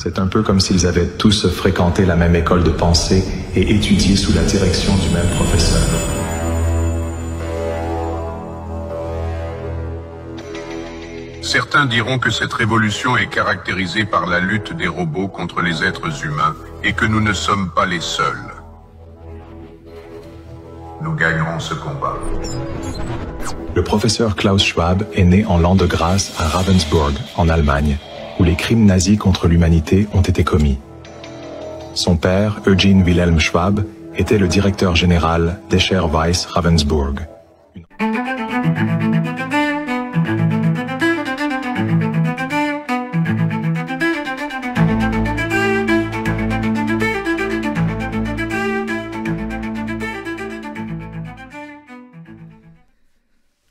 C'est un peu comme s'ils avaient tous fréquenté la même école de pensée et étudié sous la direction du même professeur. Certains diront que cette révolution est caractérisée par la lutte des robots contre les êtres humains et que nous ne sommes pas les seuls. Nous gagnerons ce combat. Le professeur Klaus Schwab est né en l'an de grâce à Ravensburg, en Allemagne, où les crimes nazis contre l'humanité ont été commis. Son père, Eugen Wilhelm Schwab, était le directeur général d'Escher Wyss Ravensburg.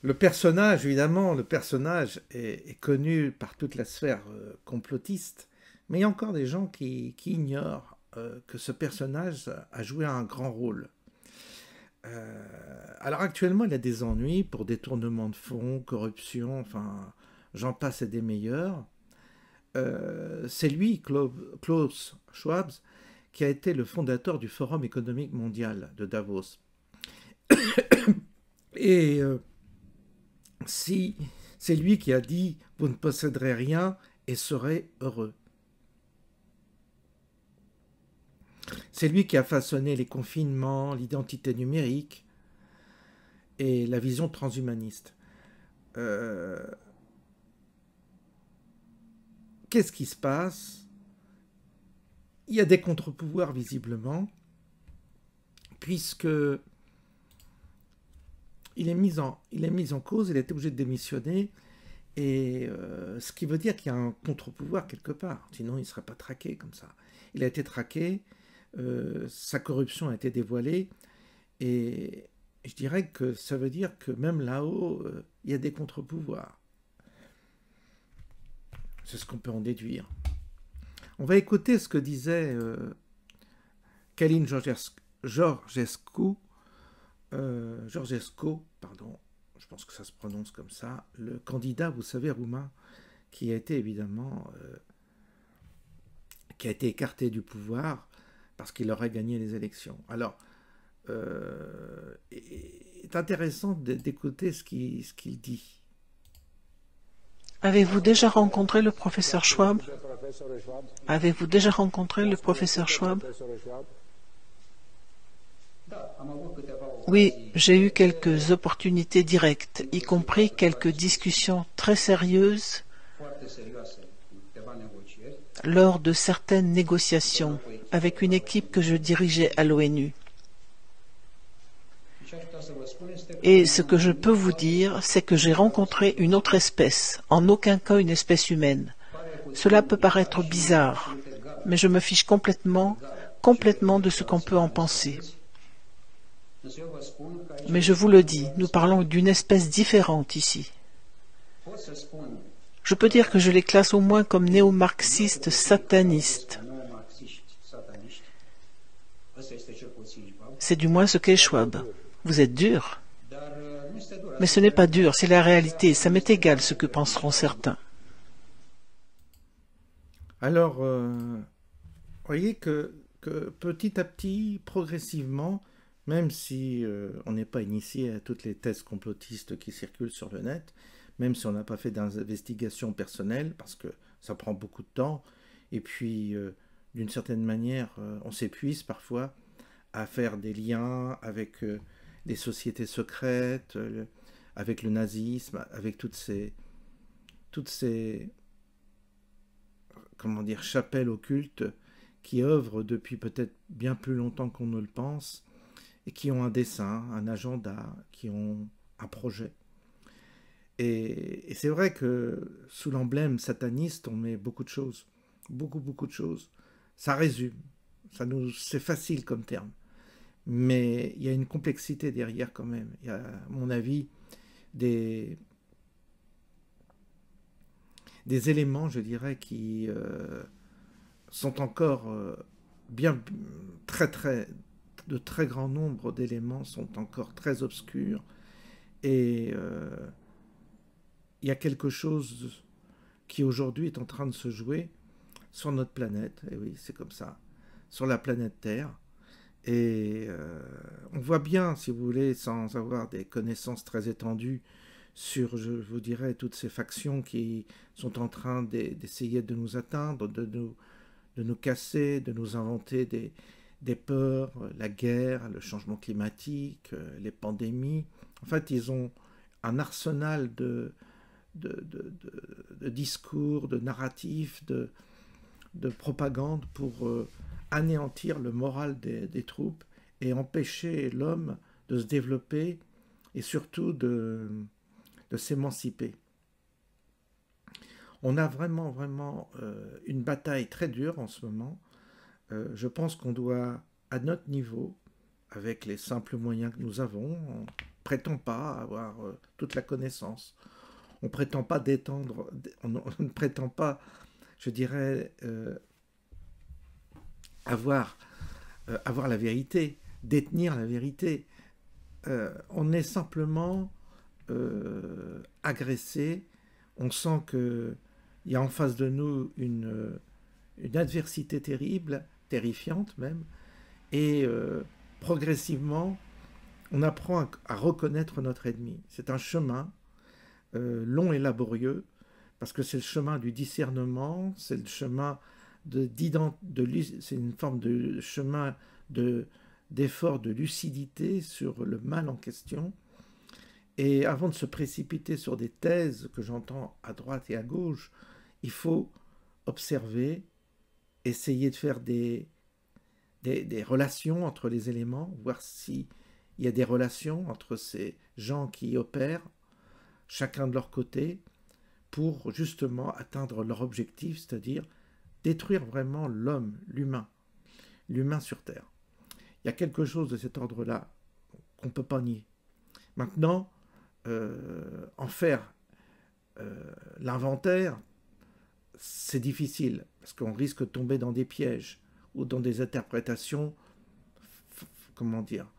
Le personnage, évidemment, le personnage est connu par toute la sphère complotiste, mais il y a encore des gens qui ignorent que ce personnage a joué un grand rôle. Alors actuellement, il a des ennuis pour détournement de fonds, corruption, enfin, j'en passe et des meilleurs. C'est lui, Klaus Schwab, qui a été le fondateur du Forum économique mondial de Davos. Et si c'est lui qui a dit « vous ne posséderez rien et serez heureux ». C'est lui qui a façonné les confinements, l'identité numérique et la vision transhumaniste. Qu'est-ce qui se passe? Il y a des contre-pouvoirs visiblement, puisque il est mis en cause, il a été obligé de démissionner, et ce qui veut dire qu'il y a un contre-pouvoir quelque part, sinon il ne serait pas traqué comme ça. Il a été traqué, sa corruption a été dévoilée, et je dirais que ça veut dire que même là-haut, il y a des contre-pouvoirs. C'est ce qu'on peut en déduire. On va écouter ce que disait Călin Georgescu, pardon, je pense que ça se prononce comme ça, le candidat, vous savez, roumain, qui a été évidemment qui a été écarté du pouvoir parce qu'il aurait gagné les élections. Alors, c'est intéressant d'écouter ce qu'il dit. Avez-vous déjà rencontré le professeur Schwab? Avez-vous déjà rencontré le professeur Schwab? Oui, j'ai eu quelques opportunités directes, y compris quelques discussions très sérieuses lors de certaines négociations avec une équipe que je dirigeais à l'ONU. Et ce que je peux vous dire, c'est que j'ai rencontré une autre espèce, en aucun cas une espèce humaine. Cela peut paraître bizarre, mais je me fiche complètement de ce qu'on peut en penser. Mais je vous le dis, nous parlons d'une espèce différente ici. Je peux dire que je les classe au moins comme néo-marxistes satanistes. C'est du moins ce qu'est Schwab. Vous êtes dur. Mais ce n'est pas dur, c'est la réalité. Ça m'est égal ce que penseront certains. Alors, voyez que petit à petit, progressivement, même si on n'est pas initié à toutes les thèses complotistes qui circulent sur le net, même si on n'a pas fait d'investigation personnelle, parce que ça prend beaucoup de temps, et puis d'une certaine manière, on s'épuise parfois à faire des liens avec les sociétés secrètes, avec le nazisme, avec toutes ces comment dire, chapelles occultes qui œuvrent depuis peut-être bien plus longtemps qu'on ne le pense, et qui ont un dessein, un agenda, qui ont un projet. Et c'est vrai que sous l'emblème sataniste, on met beaucoup de choses, beaucoup de choses. Ça résume, c'est facile comme terme. Mais il y a une complexité derrière quand même. Il y a, à mon avis, des éléments, je dirais, qui sont encore de très grand nombre d'éléments sont encore très obscurs. Et il y a quelque chose qui aujourd'hui est en train de se jouer sur notre planète, et oui, c'est comme ça, sur la planète Terre. Et on voit bien, si vous voulez, sans avoir des connaissances très étendues sur, je vous dirais, toutes ces factions qui sont en train d'essayer de nous atteindre, de nous casser, de nous inventer des peurs, la guerre, le changement climatique, les pandémies. En fait, ils ont un arsenal de discours, de narratifs, de propagande pour anéantir le moral des troupes et empêcher l'homme de se développer et surtout de s'émanciper. On a vraiment une bataille très dure en ce moment. Je pense qu'on doit, à notre niveau, avec les simples moyens que nous avons, on ne prétend pas avoir toute la connaissance. On ne prétend pas on ne prétend pas, je dirais, avoir la vérité, détenir la vérité. On est simplement agressé. On sent qu'il y a en face de nous une adversité terrible, terrifiante même, et progressivement, on apprend à reconnaître notre ennemi. C'est un chemin long et laborieux, parce que c'est le chemin du discernement, c'est le chemin c'est une forme de chemin d'effort de lucidité sur le mal en question. Et avant de se précipiter sur des thèses que j'entends à droite et à gauche, il faut observer, essayer de faire des relations entre les éléments, voir s'il y a des relations entre ces gens qui opèrent, chacun de leur côté, pour justement atteindre leur objectif, c'est-à-dire détruire vraiment l'homme, l'humain sur Terre. Il y a quelque chose de cet ordre-là qu'on ne peut pas nier. Maintenant, en faire l'inventaire, c'est difficile, parce qu'on risque de tomber dans des pièges ou dans des interprétations, comment dire,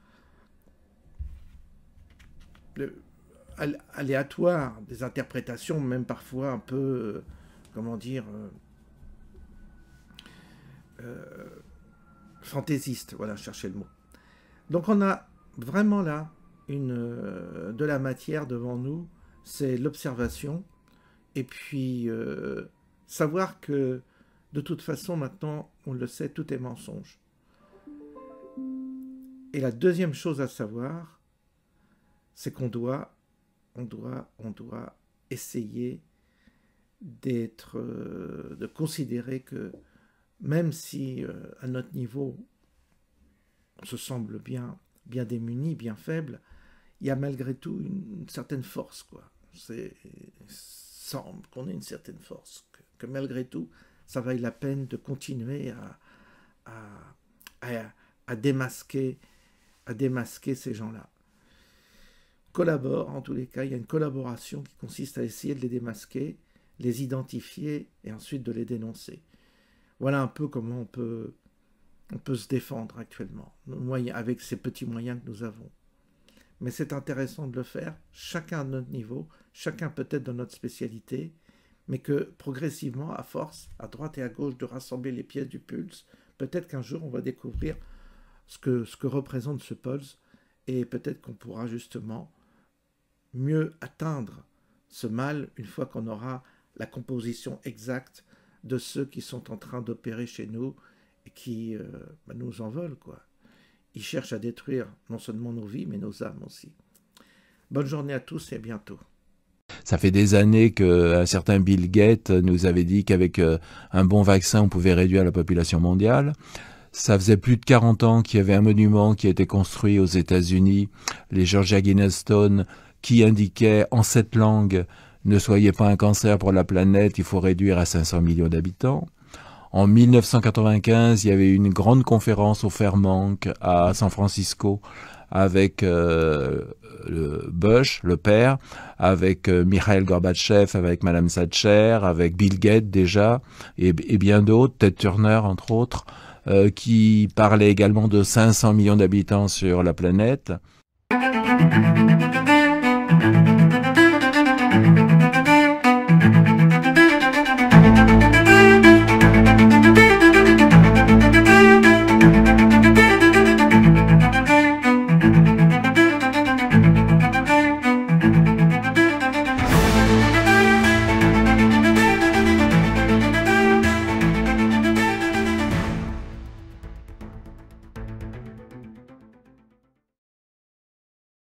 aléatoires, des interprétations même parfois un peu, comment dire, fantaisistes, voilà, cherchez le mot. Donc on a vraiment là de la matière devant nous, c'est l'observation, et puis savoir que de toute façon maintenant, on le sait, tout est mensonge. Et la deuxième chose à savoir, c'est qu'on doit essayer de considérer que même si à notre niveau on se semble bien démuni, bien faible, il y a malgré tout une certaine force, quoi. Semble qu'on ait une certaine force, que malgré tout, ça vaille la peine de continuer à démasquer ces gens-là. Collabore, en tous les cas, il y a une collaboration qui consiste à essayer de les démasquer, les identifier et ensuite de les dénoncer. Voilà un peu comment on peut se défendre actuellement, avec ces petits moyens que nous avons. Mais c'est intéressant de le faire, chacun à notre niveau, chacun peut-être dans notre spécialité, mais que progressivement, à force, à droite et à gauche, de rassembler les pièces du pulse, peut-être qu'un jour on va découvrir ce que représente ce pulse, et peut-être qu'on pourra justement mieux atteindre ce mal une fois qu'on aura la composition exacte de ceux qui sont en train d'opérer chez nous et qui nous en veulent, quoi. Ils cherchent à détruire non seulement nos vies, mais nos âmes aussi. Bonne journée à tous et à bientôt. Ça fait des années qu'un certain Bill Gates nous avait dit qu'avec un bon vaccin, on pouvait réduire la population mondiale. Ça faisait plus de 40 ans qu'il y avait un monument qui a été construit aux États-Unis, les Georgia Guinness Stones, qui indiquait en 7 langues « Ne soyez pas un cancer pour la planète, il faut réduire à 500 millions d'habitants ». En 1995, il y avait une grande conférence au Fairbanks à San Francisco avec Bush, le père, avec Mikhail Gorbatchev, avec Madame Thatcher, avec Bill Gates déjà, et bien d'autres, Ted Turner entre autres, qui parlaient également de 500 millions d'habitants sur la planète.